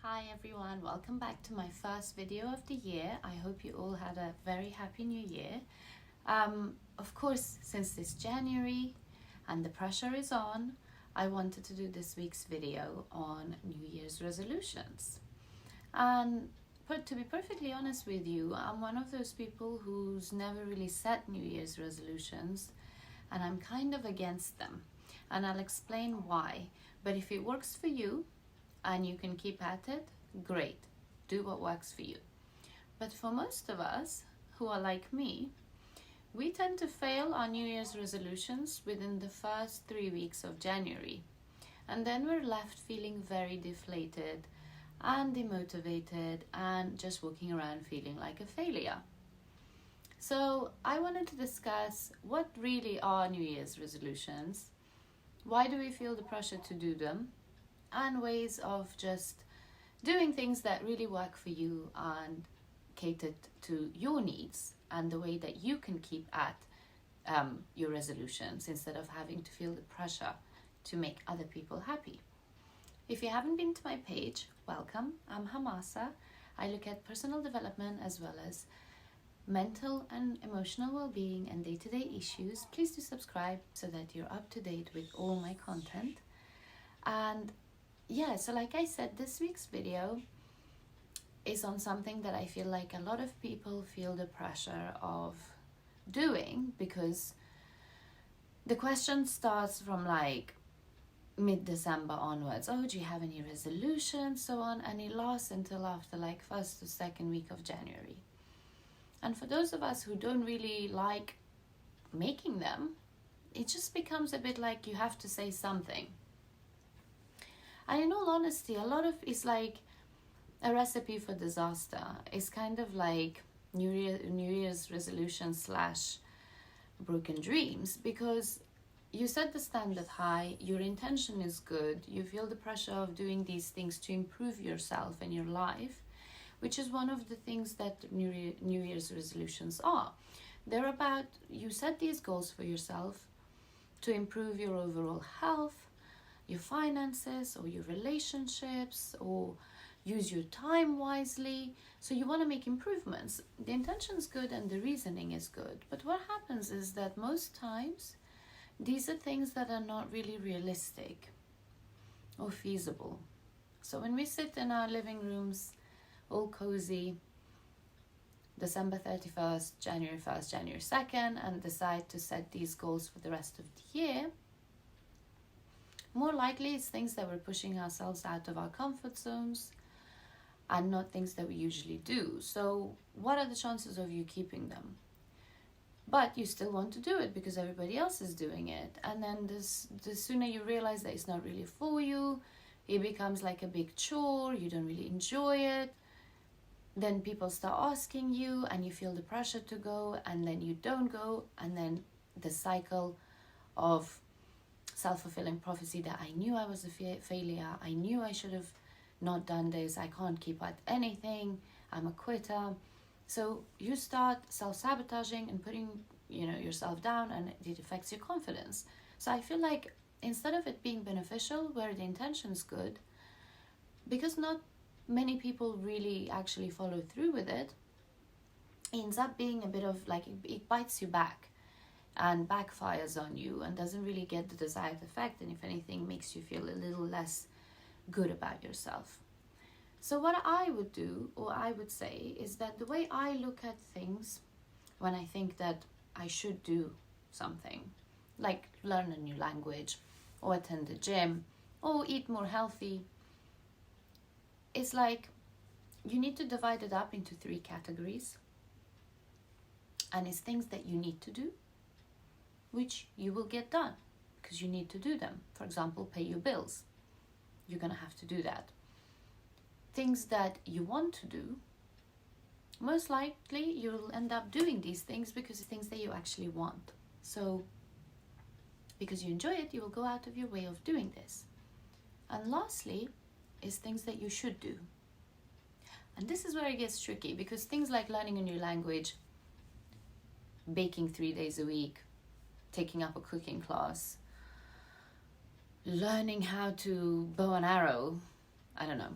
Hi everyone, welcome back to my first video of the year. I hope you all had a very happy new year. Of course, since it's January and the pressure is on, I wanted to do this week's video on New Year's resolutions. And to be perfectly honest with you, I'm one of those people who's never really set New Year's resolutions, and I'm kind of against them. And I'll explain why. But if it works for you, and you can keep at it, great. Do what works for you. But for most of us who are like me, we tend to fail our New Year's resolutions within the first 3 weeks of January. And then we're left feeling very deflated and demotivated and just walking around feeling like a failure. So I wanted to discuss what really are New Year's resolutions, why do we feel the pressure to do them, and ways of just doing things that really work for you and catered to your needs, and the way that you can keep at your resolutions instead of having to feel the pressure to make other people happy. If you haven't been to my page, welcome. I'm Hamasa. I look at personal development as well as mental and emotional well-being and day-to-day issues. Please do subscribe so that you're up to date with all my content. And yeah, so like I said, this week's video is on something that I feel like a lot of people feel the pressure of doing, because the question starts from like mid-December onwards. Oh, do you have any resolutions? So on, and it lasts until after like first or second week of January. And for those of us who don't really like making them, it just becomes a bit like you have to say something. And in all honesty, a lot of it's like a recipe for disaster. It's kind of like New Year's resolution / broken dreams, because you set the standard high, your intention is good, you feel the pressure of doing these things to improve yourself and your life, which is one of the things that New Year's resolutions are. They're about, you set these goals for yourself to improve your overall health, your finances, or your relationships, or use your time wisely. So you want to make improvements. The intention is good and the reasoning is good. But what happens is that most times these are things that are not really realistic or feasible. So when we sit in our living rooms all cozy, December 31st, January 1st, January 2nd, and decide to set these goals for the rest of the year, more likely it's things that we're pushing ourselves out of our comfort zones and not things that we usually do. So what are the chances of you keeping them? But you still want to do it because everybody else is doing it. And then the sooner you realize that it's not really for you, it becomes like a big chore, you don't really enjoy it. Then people start asking you and you feel the pressure to go, and then you don't go, and then the cycle of self-fulfilling prophecy that I knew I was a failure, I knew I should have not done this, I can't keep at anything, I'm a quitter. So you start self-sabotaging and putting yourself down, and it affects your confidence. So I feel like instead of it being beneficial where the intention is good, because not many people really actually follow through with it, it ends up being a bit of like it bites you back and backfires on you and doesn't really get the desired effect, and if anything makes you feel a little less good about yourself. So what I would do, or I would say, is that the way I look at things when I think that I should do something, like learn a new language or attend the gym or eat more healthy, it's like you need to divide it up into 3 categories, and it's things that you need to do, which you will get done because you need to do them. For example, pay your bills. You're going to have to do that. Things that you want to do, most likely you'll end up doing these things because it's things that you actually want. So because you enjoy it, you will go out of your way of doing this. And lastly is things that you should do. And this is where it gets tricky, because things like learning a new language, baking 3 days a week, taking up a cooking class, learning how to bow an arrow, I don't know,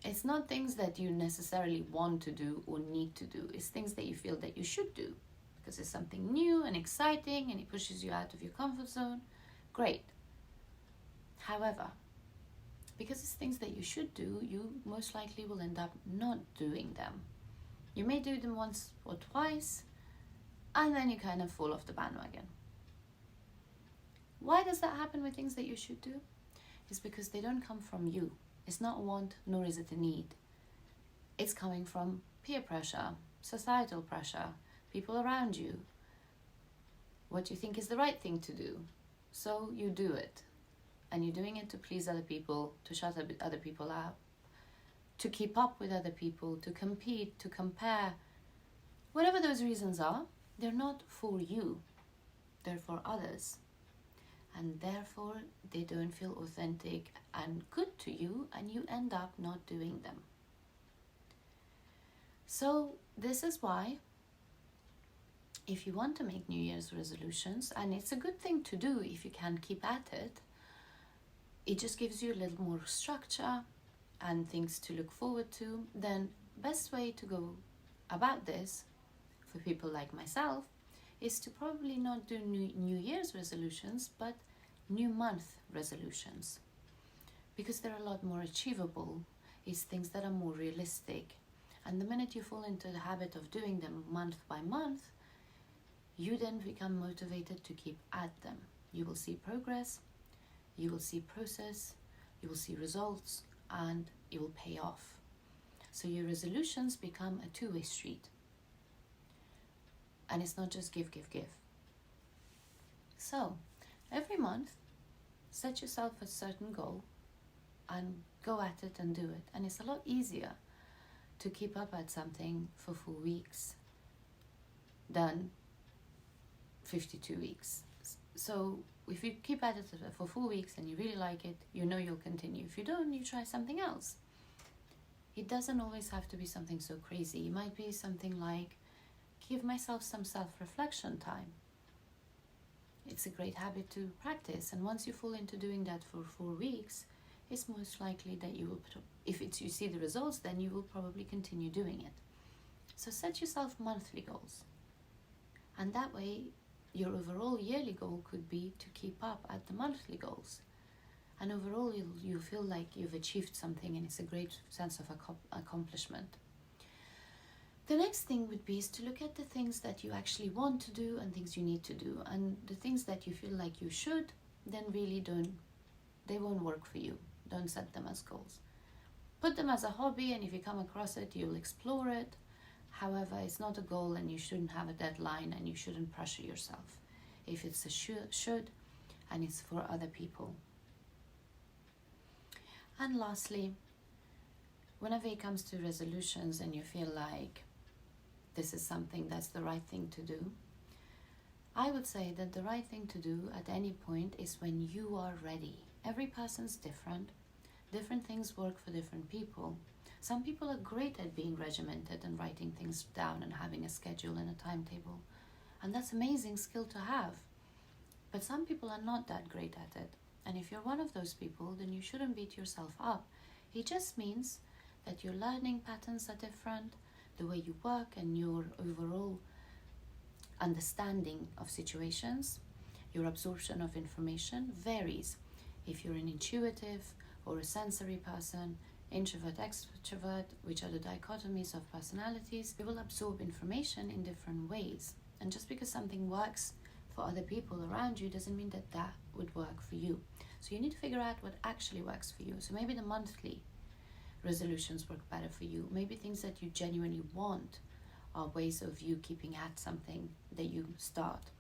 It's not things that you necessarily want to do or need to do. It's things that you feel that you should do because it's something new and exciting and it pushes you out of your comfort zone. Great. However, because it's things that you should do, you most likely will end up not doing them. You may do them once or twice, and then you kind of fall off the bandwagon. Why does that happen with things that you should do? It's because they don't come from you. It's not a want, nor is it a need. It's coming from peer pressure, societal pressure, people around you, what you think is the right thing to do. So you do it. And you're doing it to please other people, to shut other people out, to keep up with other people, to compete, to compare. Whatever those reasons are, they're not for you. They're for others. And therefore, they don't feel authentic and good to you, and you end up not doing them. So this is why, if you want to make New Year's resolutions, and it's a good thing to do if you can keep at it, it just gives you a little more structure and things to look forward to, then best way to go about this for people like myself is to probably not do New Year's resolutions, but new month resolutions, because they're a lot more achievable. It's things that are more realistic, and the minute you fall into the habit of doing them month by month, you then become motivated to keep at them. You will see progress, you will see process, you will see results, and it will pay off. So your resolutions become a two-way street. And it's not just give, give, give. So every month, set yourself a certain goal and go at it and do it. And it's a lot easier to keep up at something for 4 weeks than 52 weeks. So if you keep at it for 4 weeks and you really like it, you know you'll continue. If you don't, you try something else. It doesn't always have to be something so crazy. It might be something like, give myself some self-reflection time. It's a great habit to practice, and once you fall into doing that for 4 weeks, it's most likely that you will, if you see the results, then you will probably continue doing it. So set yourself monthly goals, and that way your overall yearly goal could be to keep up at the monthly goals, and overall you feel like you've achieved something, and it's a great sense of accomplishment. The next thing would be is to look at the things that you actually want to do and things you need to do, and the things that you feel like you should, then really they won't work for you. Don't set them as goals. Put them as a hobby, and if you come across it, you'll explore it. However, it's not a goal, and you shouldn't have a deadline, and you shouldn't pressure yourself. If it's a should, and it's for other people. And lastly, whenever it comes to resolutions and you feel like this is something that's the right thing to do, I would say that the right thing to do at any point is when you are ready. Every person's different. Different things work for different people. Some people are great at being regimented and writing things down and having a schedule and a timetable. And that's an amazing skill to have. But some people are not that great at it. And if you're one of those people, then you shouldn't beat yourself up. It just means that your learning patterns are different, the way you work and your overall understanding of situations, your absorption of information varies. If you're an intuitive or a sensory person, introvert, extrovert, which are the dichotomies of personalities, you will absorb information in different ways. And just because something works for other people around you doesn't mean that that would work for you. So you need to figure out what actually works for you. So maybe the monthly resolutions work better for you. Maybe things that you genuinely want are ways of you keeping at something that you start.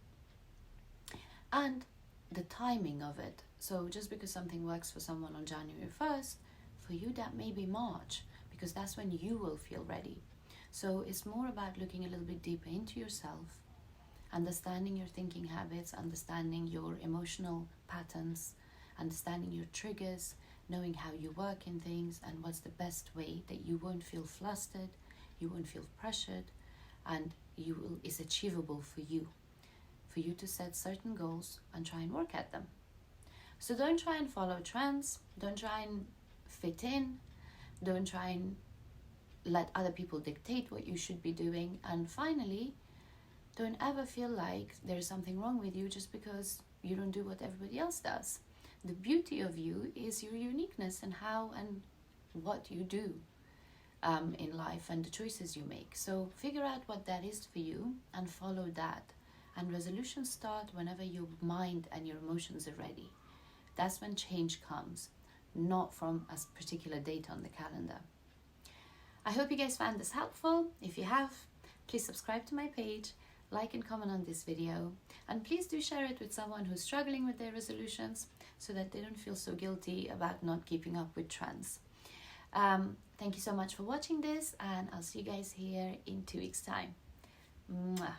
And the timing of it. So just because something works for someone on January 1st, for you that may be March, because that's when you will feel ready. So it's more about looking a little bit deeper into yourself, understanding your thinking habits, understanding your emotional patterns, understanding your triggers, knowing how you work in things and what's the best way that you won't feel flustered, you won't feel pressured, and is achievable for you to set certain goals and try and work at them. So don't try and follow trends, don't try and fit in, Don't try and let other people dictate what you should be doing. And finally, don't ever feel like there's something wrong with you just because you don't do what everybody else does. The beauty of you is your uniqueness and how and what you do in life and the choices you make. So figure out what that is for you and follow that. And resolutions start whenever your mind and your emotions are ready. That's when change comes, not from a particular date on the calendar. I hope you guys found this helpful. If you have, please subscribe to my page, like and comment on this video, and please do share it with someone who's struggling with their resolutions so that they don't feel so guilty about not keeping up with trends. Thank you so much for watching this, and I'll see you guys here in 2 weeks' time. Mwah.